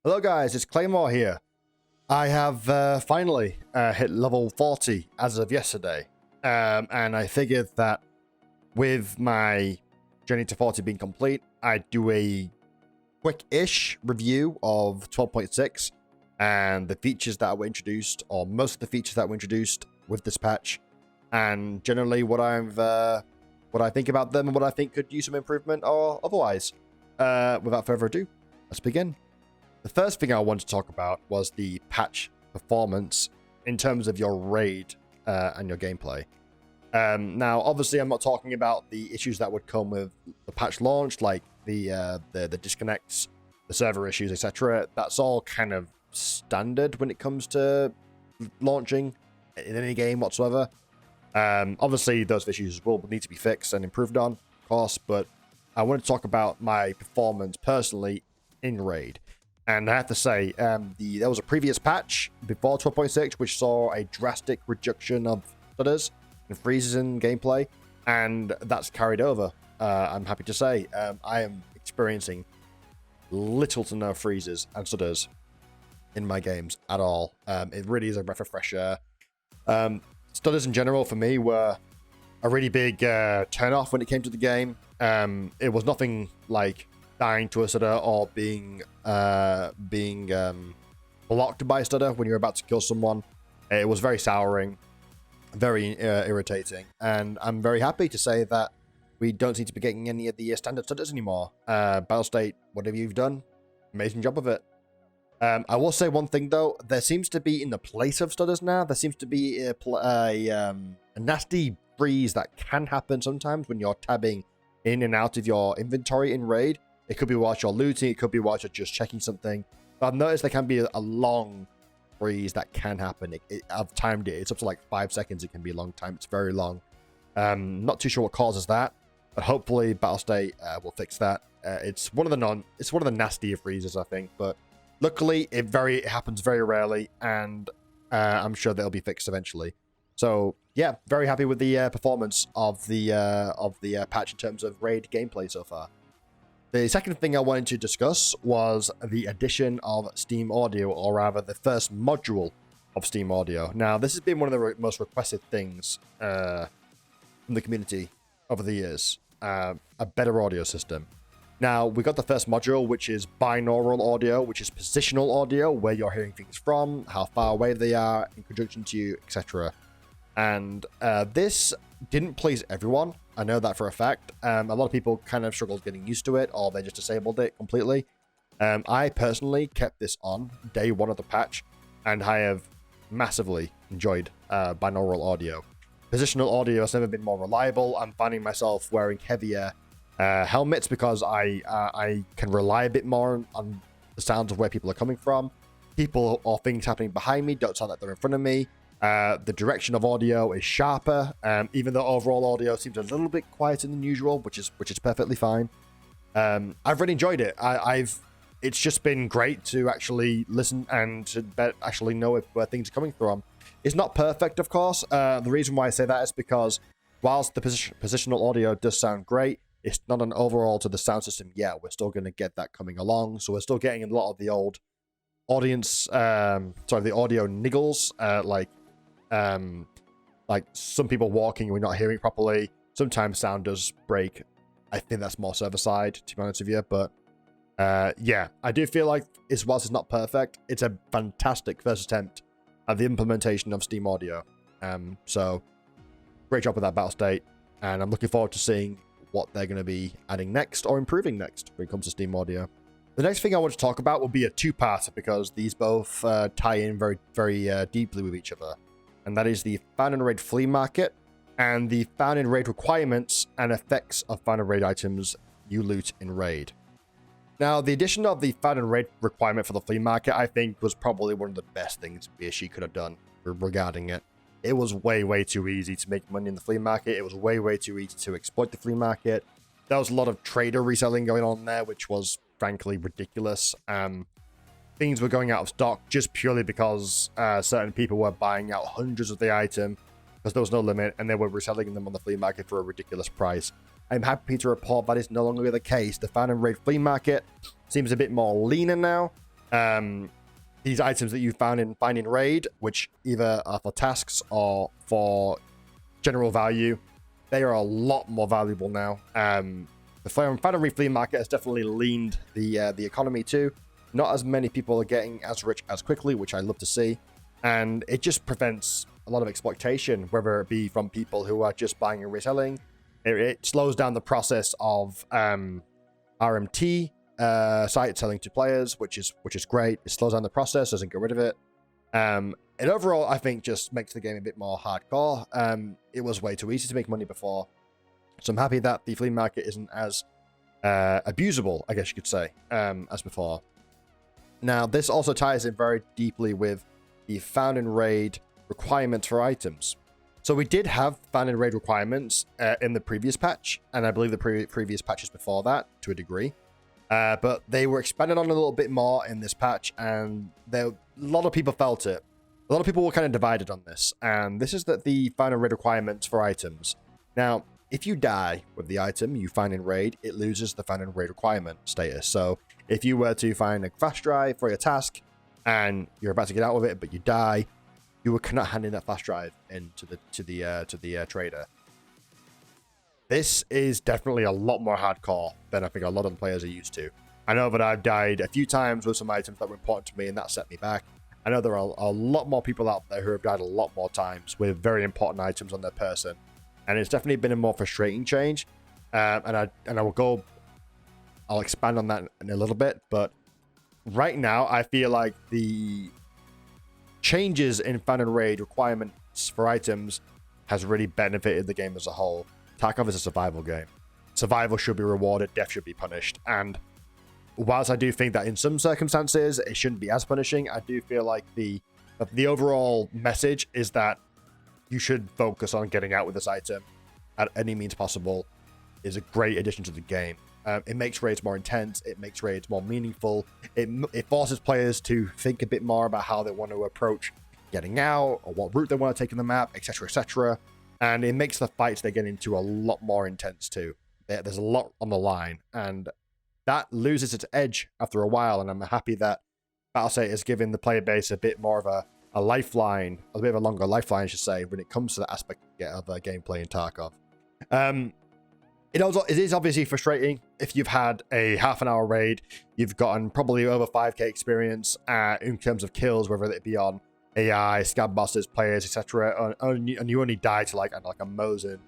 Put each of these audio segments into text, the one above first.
Hello guys, it's Claymore here. I have finally hit level 40 as of yesterday. And I figured that with my journey to 40 being complete, I'd do a quick-ish review of 12.6 and the features that were introduced, or most of the features that were introduced with this patch, and generally what I think about them and what I think could use some improvement or otherwise. Without further ado, let's begin. The first thing I wanted to talk about was the patch performance in terms of your raid and your gameplay. Now, obviously, I'm not talking about the issues that would come with the patch launch, like the disconnects, the server issues, etc. That's all kind of standard when it comes to launching in any game whatsoever. Obviously, those issues will need to be fixed and improved on, of course, but I want to talk about my performance personally in raid. And I have to say, there was a previous patch before 12.6 which saw a drastic reduction of stutters and freezes in gameplay, and that's carried over. I'm happy to say I am experiencing little to no freezes and stutters in my games at all. It really is a breath of fresh air. Stutters in general for me were a really big turn off when it came to the game. It was nothing like dying to a stutter or being blocked by a stutter when you're about to kill someone. It was very souring, very irritating, and I'm very happy to say that we don't seem to be getting any of the standard stutters anymore. Battlestate, whatever you've done, amazing job of it. I will say one thing though, there seems to be in the place of stutters now, there seems to be a nasty freeze that can happen sometimes when you're tabbing in and out of your inventory in raid. It could be whilst you're looting, it could be whilst you're just checking something. But I've noticed there can be a long freeze that can happen. I've timed it. It's up to like 5 seconds. It can be a long time. It's very long. Not too sure what causes that, but hopefully Battlestate will fix that. It's one of the nastier freezes, I think. But luckily, it happens very rarely, and I'm sure they'll be fixed eventually. So yeah, very happy with the performance of the patch in terms of raid gameplay so far. The second thing I wanted to discuss was the addition of Steam Audio, or rather the first module of Steam Audio. Now, this has been one of the most requested things from the community over the years, a better audio system. Now, we got the first module, which is binaural audio, which is positional audio, where you're hearing things from, how far away they are, in conjunction to you, etc. And this didn't please everyone. I know that for a fact. A lot of people kind of struggled getting used to it, or they just disabled it completely. I personally kept this on day one of the patch, and I have massively enjoyed binaural audio. Positional audio has never been more reliable. I'm finding myself wearing heavier helmets because I can rely a bit more on the sounds of where people are coming from. People or things happening behind me don't sound like they're in front of me. The direction of audio is sharper, even though overall audio seems a little bit quieter than usual, which is perfectly fine. I've really enjoyed it. It's just been great to actually listen and to actually know where things are coming from. It's not perfect, of course. The reason why I say that is because whilst the positional audio does sound great, it's not an overall to the sound system yet. We're still going to get that coming along, so we're still getting a lot of the old audience, the audio niggles, like some people walking and we're not hearing properly. Sometimes sound does break. I think that's more server side, to be honest with you. But yeah, I do feel like whilst it's not perfect, it's a fantastic first attempt at the implementation of Steam Audio. So great job with that Battlestate, and I'm looking forward to seeing what they're going to be adding next or improving next when it comes to Steam Audio. The next thing I want to talk about will be a two-parter because these both tie in very, very deeply with each other. And that is the Found in Raid Flea Market and the Found in Raid requirements and effects of Found in Raid items you loot in Raid. Now, the addition of the Found in Raid requirement for the Flea Market, I think, was probably one of the best things BSG could have done regarding it. It was way, way too easy to make money in the Flea Market. It was way, way too easy to exploit the Flea Market. There was a lot of trader reselling going on there, which was frankly ridiculous. Things were going out of stock just purely because certain people were buying out hundreds of the item because there was no limit, and they were reselling them on the flea market for a ridiculous price. I'm happy to report that is no longer the case. The Found in Raid flea market seems a bit more leaner now. These items that you find in raid, which either are for tasks or for general value, they are a lot more valuable now. The Foundry flea market has definitely leaned the economy too. Not as many people are getting as rich as quickly, which I love to see, and it just prevents a lot of exploitation, whether it be from people who are just buying and reselling. It slows down the process of RMT sites selling to players, which is great. It slows down the process, doesn't get rid of it. It overall, I think, just makes the game a bit more hardcore. It was way too easy to make money before, so I'm happy that the flea market isn't as abusable, I guess you could say, as before. Now, this also ties in very deeply with the found in raid requirements for items. So we did have found in raid requirements in the previous patch, and I believe the previous patches before that to a degree. But they were expanded on a little bit more in this patch, and a lot of people felt it. A lot of people were kind of divided on this, and this is that the found in raid requirements for items. Now, if you die with the item you find in raid, it loses the found in raid requirement status. So if you were to find a flash drive for your task, and you're about to get out with it, but you die, you cannot hand in that flash drive into to the trader. This is definitely a lot more hardcore than I think a lot of the players are used to. I know that I've died a few times with some items that were important to me, and that set me back. I know there are a lot more people out there who have died a lot more times with very important items on their person, and it's definitely been a more frustrating change. And I'll expand on that in a little bit, but right now I feel like the changes in found and raid requirements for items has really benefited the game as a whole. Tarkov is a survival game. Survival should be rewarded, death should be punished, and whilst I do think that in some circumstances it shouldn't be as punishing, I do feel like the overall message is that you should focus on getting out with this item at any means possible. Is a great addition to the game. It makes raids more intense, it makes raids more meaningful, it forces players to think a bit more about how they want to approach getting out, or what route they want to take in the map, etc, etc. And it makes the fights they get into a lot more intense too. There's a lot on the line, and that loses its edge after a while, and I'm happy that Battlestate is giving the player base a bit more of a lifeline, a bit of a longer lifeline, I should say, when it comes to that aspect of gameplay in Tarkov. It is obviously frustrating if you've had a half an hour raid, you've gotten probably over 5k experience in terms of kills, whether it be on AI, scab bosses, players, etc., and you only die to like a Mosin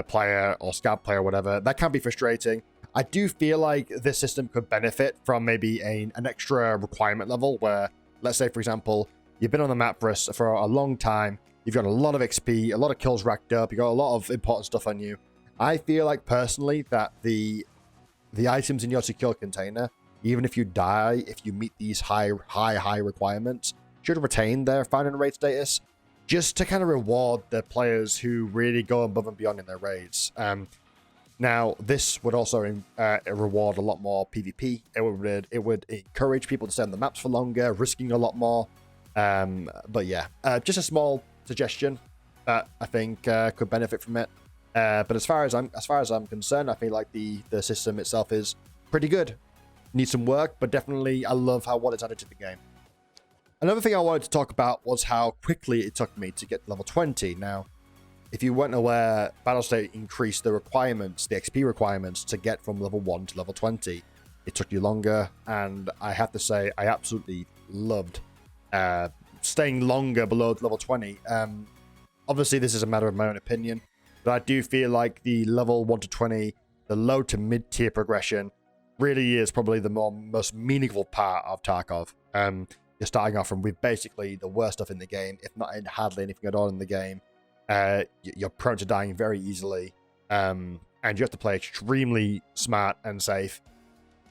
player or scab player or whatever. That can be frustrating. I do feel like this system could benefit from maybe an extra requirement level where, let's say, for example, you've been on the map for a long time, you've got a lot of XP, a lot of kills racked up, you've got a lot of important stuff on you. I feel like, personally, that the items in your secure container, even if you die, if you meet these high requirements, should retain their found and raid status, just to kind of reward the players who really go above and beyond in their raids. Now, this would also reward a lot more PvP. It would encourage people to stay on the maps for longer, risking a lot more. But yeah, just a small suggestion that I think could benefit from it. But as far as I'm concerned, I feel like the system itself is pretty good. Needs some work, but definitely I love what it's added to the game. Another thing I wanted to talk about was how quickly it took me to get to level 20. Now, if you weren't aware, Battlestate increased the requirements, the XP requirements, to get from level 1 to level 20. It took you longer, and I have to say, I absolutely loved staying longer below level 20. Obviously, this is a matter of my own opinion, but I do feel like the level 1 to 20, the low to mid-tier progression, really is probably the most meaningful part of Tarkov. You're starting off from with basically the worst stuff in the game, if not hardly anything at all in the game. You're prone to dying very easily, and you have to play extremely smart and safe.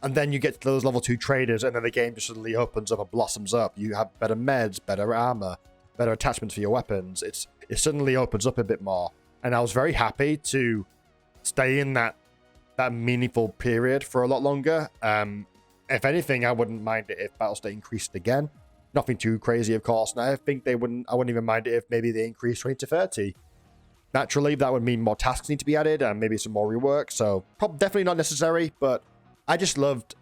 And then you get to those level 2 traders, and then the game just suddenly opens up and blossoms up. You have better meds, better armor, better attachments for your weapons. It suddenly opens up a bit more. And I was very happy to stay in that meaningful period for a lot longer. If anything, I wouldn't mind it if Battlestate increased again. Nothing too crazy, of course. And I think I wouldn't even mind it if maybe they increased 20 to 30. Naturally, that would mean more tasks need to be added and maybe some more rework. So definitely not necessary, but I just loved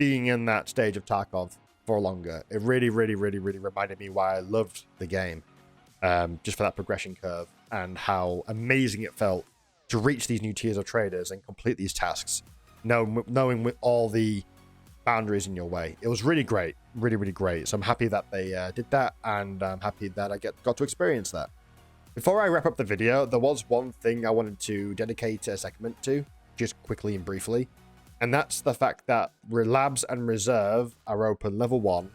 being in that stage of Tarkov for longer. It really, really, really, really reminded me why I loved the game. Just for that progression curve and how amazing it felt to reach these new tiers of traders and complete these tasks, knowing with all the boundaries in your way. It was really great, really, really great. So I'm happy that they did that, and I'm happy that I got to experience that. Before I wrap up the video, there was one thing I wanted to dedicate a segment to, just quickly and briefly, and that's the fact that Labs and Reserve are open level 1,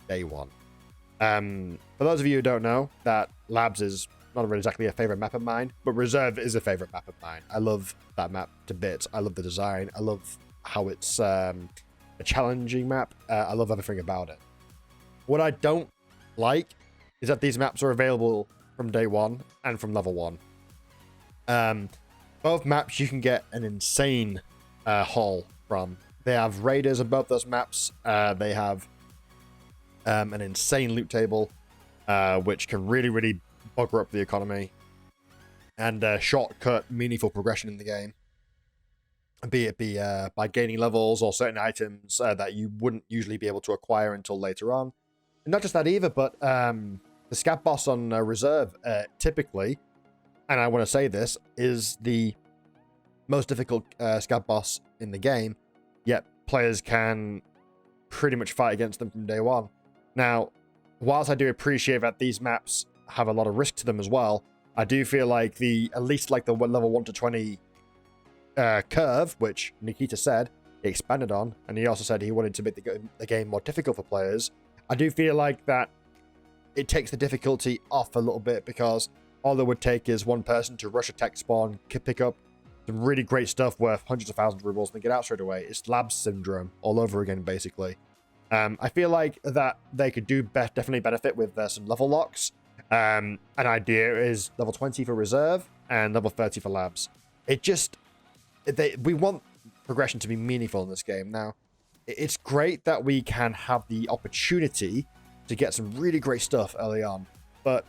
day 1. For those of you who don't know, that Labs is not really exactly a favorite map of mine, but Reserve is a favorite map of mine. I love that map to bits. I love the design. I love how it's a challenging map. I love everything about it. What I don't like is that these maps are available from day 1 and from level 1. Both maps you can get an insane haul from. They have raiders on both those maps. They have an insane loot table, which can really, really bugger up the economy, and shortcut meaningful progression in the game, be it by gaining levels or certain items that you wouldn't usually be able to acquire until later on. And not just that either, but the scat boss on Reserve typically, and I want to say this, is the most difficult scat boss in the game, yet players can pretty much fight against them from day 1. Now, whilst I do appreciate that these maps have a lot of risk to them as well, I do feel like at least like the level 1 to 20 curve, which Nikita said he expanded on, and he also said he wanted to make the game more difficult for players. I do feel like that it takes the difficulty off a little bit, because all it would take is one person to rush a tech spawn, pick up some really great stuff worth hundreds of thousands of rubles, and then get out straight away. It's Labs syndrome all over again, basically. I feel like that they could do definitely benefit with some level locks. An idea is level 20 for Reserve and level 30 for Labs. We want progression to be meaningful in this game. Now, it's great that we can have the opportunity to get some really great stuff early on, but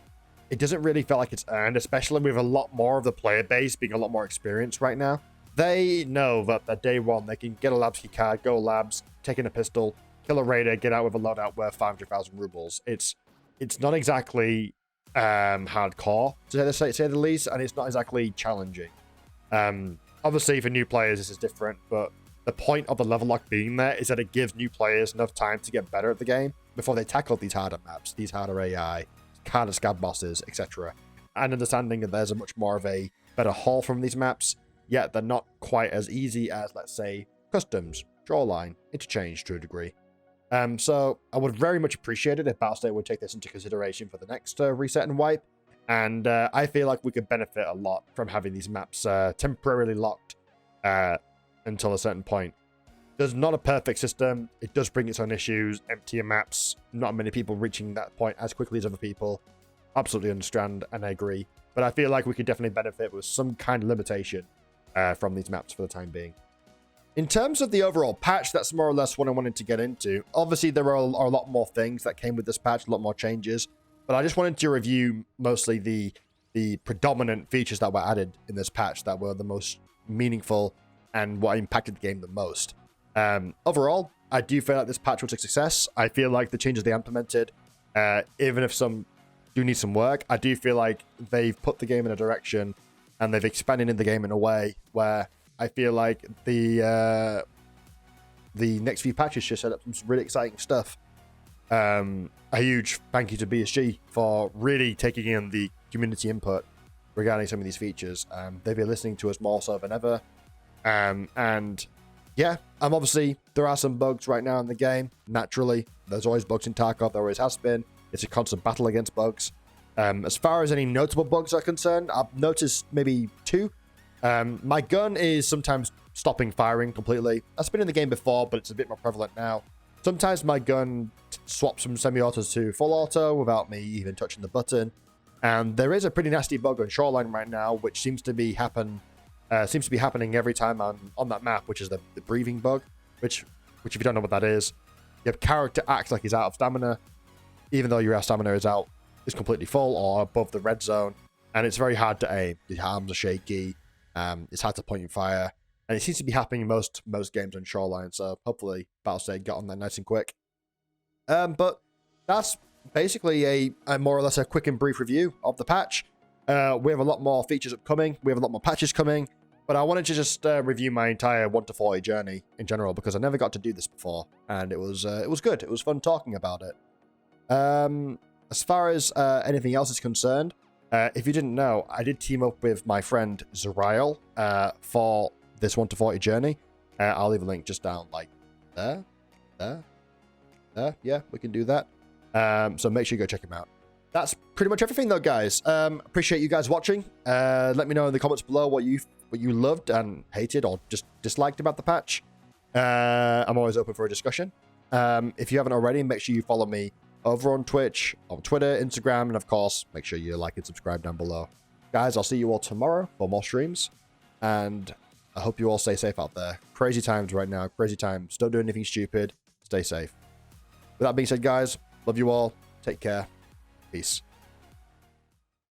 it doesn't really feel like it's earned, especially with a lot more of the player base being a lot more experienced right now. They know that at day 1, they can get a Labs key card, go Labs, take in a pistol, kill a raider, get out with a loadout worth 500,000 rubles. It's not exactly hardcore, to say the least, and it's not exactly challenging. Obviously, for new players, this is different, but the point of the level lock being there is that it gives new players enough time to get better at the game before they tackle these harder maps, these harder AI, harder scab bosses, etc. And understanding that there's a much more of a better haul from these maps, yet they're not quite as easy as, let's say, Customs, Shoreline, Interchange to a degree. So I would very much appreciate it if Battle State would take this into consideration for the next reset and wipe. And I feel like we could benefit a lot from having these maps temporarily locked until a certain point. There's not a perfect system. It does bring its own issues, emptier maps, not many people reaching that point as quickly as other people. Absolutely understand, and I agree. But I feel like we could definitely benefit with some kind of limitation from these maps for the time being. In terms of the overall patch, that's more or less what I wanted to get into. Obviously, there are a lot more things that came with this patch, a lot more changes. But I just wanted to review mostly the predominant features that were added in this patch that were the most meaningful and what impacted the game the most. Overall, I do feel like this patch was a success. I feel like the changes they implemented, even if some do need some work, I do feel like they've put the game in a direction and they've expanded in the game in a way where I feel like the next few patches just set up some really exciting stuff. A huge thank you to BSG for really taking in the community input regarding some of these features. They've been listening to us more so than ever. And yeah, obviously there are some bugs right now in the game. Naturally, there's always bugs in Tarkov. There always has been. It's a constant battle against bugs. As far as any notable bugs are concerned, I've noticed maybe 2. My gun is sometimes stopping firing completely. That's been in the game before, but it's a bit more prevalent now. Sometimes my gun swaps from semi-autos to full auto without me even touching the button. And there is a pretty nasty bug on Shoreline right now, which seems to be happening every time I'm on that map, which is the breathing bug, which if you don't know what that is, your character acts like he's out of stamina, even though your stamina is completely full or above the red zone, and it's very hard to aim. The arms are shaky. It's hard to point and fire. And it seems to be happening in most games on Shoreline, so hopefully Battlestate got on that nice and quick. But that's basically a more or less a quick and brief review of the patch. We have a lot more features upcoming. We have a lot more patches coming. But I wanted to just review my entire 1 to 40 journey in general, because I never got to do this before, and it was good. It was fun talking about it. As far as anything else is concerned, if you didn't know, I did team up with my friend Zariel for this 1 to 40 journey. I'll leave a link just down like there. Yeah, we can do that. So make sure you go check him out. That's pretty much everything though, guys. Appreciate you guys watching. Let me know in the comments below what you loved and hated or just disliked about the patch. I'm always open for a discussion. If you haven't already, make sure you follow me over on Twitch, on Twitter, Instagram, and of course, make sure you like and subscribe down below. Guys, I'll see you all tomorrow for more streams, and I hope you all stay safe out there. Crazy times right now, crazy times. Don't do anything stupid. Stay safe. With that being said, guys, love you all. Take care. Peace.